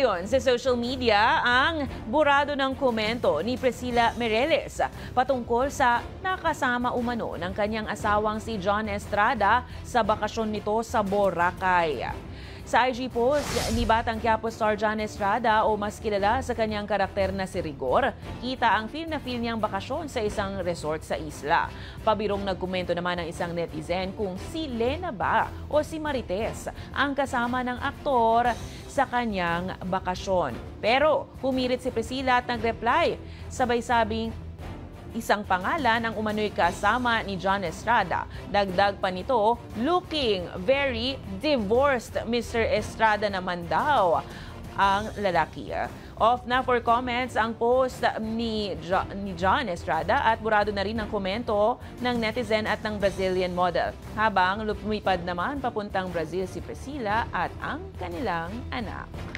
Ngayon, sa social media, ang burado ng komento ni Priscilla Meireles patungkol sa nakasama umano ng kanyang asawang si John Estrada sa bakasyon nito sa Boracay. Sa IG post ni Batang Quiapo star John Estrada o mas kilala sa kanyang karakter na si Rigor, kita ang feel na feel niyang bakasyon sa isang resort sa isla. Pabirong nagkomento naman ng isang netizen kung si Lena ba o si Marites ang kasama ng aktor sa kanyang bakasyon. Pero humirit si Priscilla at nag-reply, sabay sabing isang pangalan ang umano'y kasama ni John Estrada. Dagdag pa nito, looking very divorced Mr. Estrada naman daw ang lalaki. Off na for comments ang post ni John Estrada at burado na rin ang komento ng netizen at ng Brazilian model. Habang lumipad naman papuntang Brazil si Priscilla at ang kanilang anak.